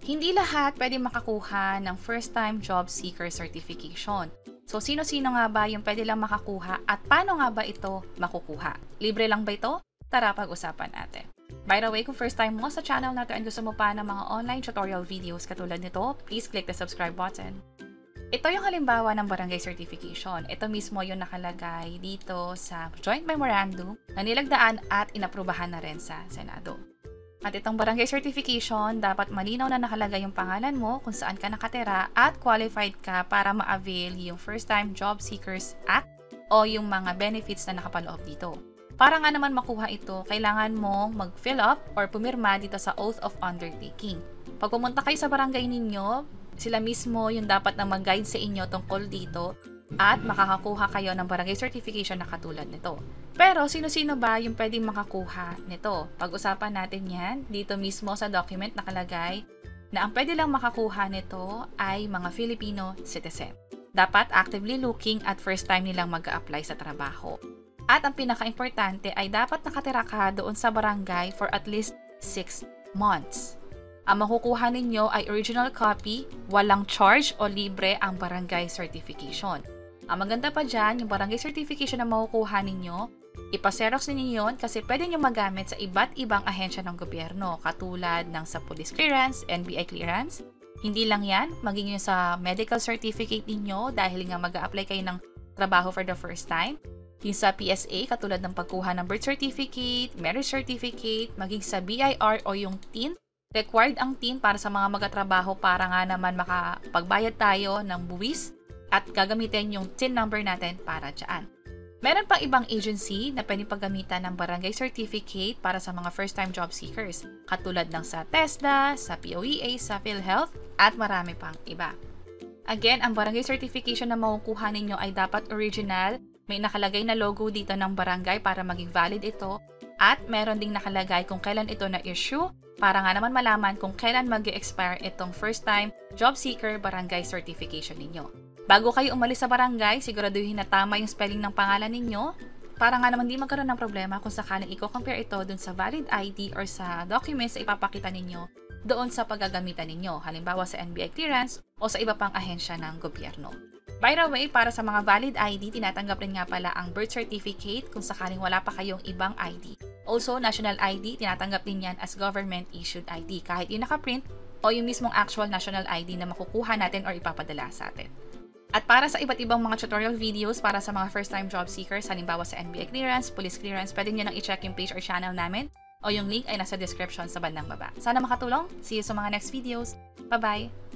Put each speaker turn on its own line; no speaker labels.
Hindi lahat pwede makakuha ng first-time job seeker certification. So, sino-sino nga ba yung pwede lang makakuha at paano nga ba ito makukuha? Libre lang ba ito? Tara, pag-usapan natin. By the way, kung first time mo sa channel natin and gusto mo pa ng mga online tutorial videos katulad nito, please click the subscribe button. Ito yung halimbawa ng barangay certification. Ito mismo yung nakalagay dito sa Joint Memorandum na nilagdaan at inaprubahan na rin sa Senado. At itong barangay certification, dapat malinaw na nakalagay yung pangalan mo, kung saan ka nakatira, at qualified ka para ma-avail yung First Time Job Seekers Act o yung mga benefits na nakapaloob dito. Para nga naman makuha ito, kailangan mong mag-fill up or pumirma dito sa Oath of Undertaking. Pag pumunta kayo sa barangay ninyo, sila mismo yung dapat na mag-guide sa inyo tungkol dito at makakakuha kayo ng barangay certification na katulad nito. Pero sino-sino ba yung pwedeng makakuha nito? Pag-usapan natin yan. Dito mismo sa document nakalagay na ang pwede lang makakuha nito ay mga Filipino citizen. Dapat actively looking at first time nilang mag-a-apply sa trabaho. At ang pinaka-importante ay dapat nakatira ka doon sa barangay for at least 6 months. Ang makukuha ninyo ay original copy, walang charge o libre ang barangay certification. Ang maganda pa dyan, yung barangay certification na makukuha ninyo, ipaserox ninyo yun kasi pwede nyo magamit sa iba't ibang ahensya ng gobyerno katulad ng sa police clearance, NBI clearance. Hindi lang yan, maging yung sa medical certificate ninyo dahil nga mag-a-apply kayo ng trabaho for the first time. Yung sa PSA, katulad ng pagkuha ng birth certificate, marriage certificate, maging sa BIR o yung TIN. Required ang TIN para sa mga magatrabaho para nga naman makapagbayad tayo ng buwis at gagamitin yung TIN number natin para dyan. Meron pang ibang agency na pwedeng paggamitan ng barangay certificate para sa mga first-time job seekers, katulad ng sa TESDA, sa POEA, sa PhilHealth, at marami pang iba. Again, ang barangay certification na makukuha ninyo ay dapat original, may nakalagay na logo dito ng barangay para maging valid ito, at meron ding nakalagay kung kailan ito na-issue para nga naman malaman kung kailan mag-expire itong first-time job seeker barangay certification ninyo. Bago kayo umalis sa barangay, siguraduhin na tama yung spelling ng pangalan ninyo para nga naman di magkaroon ng problema kung sakaling i-compare ito dun sa valid ID or sa documents na ipapakita ninyo doon sa paggagamitan ninyo, halimbawa sa NBI clearance o sa iba pang ahensya ng gobyerno. By the way, para sa mga valid ID, tinatanggap rin nga pala ang birth certificate kung sakaling wala pa kayong ibang ID. Also, national ID, tinatanggap din yan as government-issued ID, kahit yung nakaprint o yung mismong actual national ID na makukuha natin or ipapadala sa atin. At para sa iba't ibang mga tutorial videos para sa mga first-time job seekers, halimbawa sa NBI clearance, police clearance, pwede nyo nang i-check yung page or channel namin o yung link ay nasa description sa bandang baba. Sana makatulong. See you sa mga next videos. Bye-bye!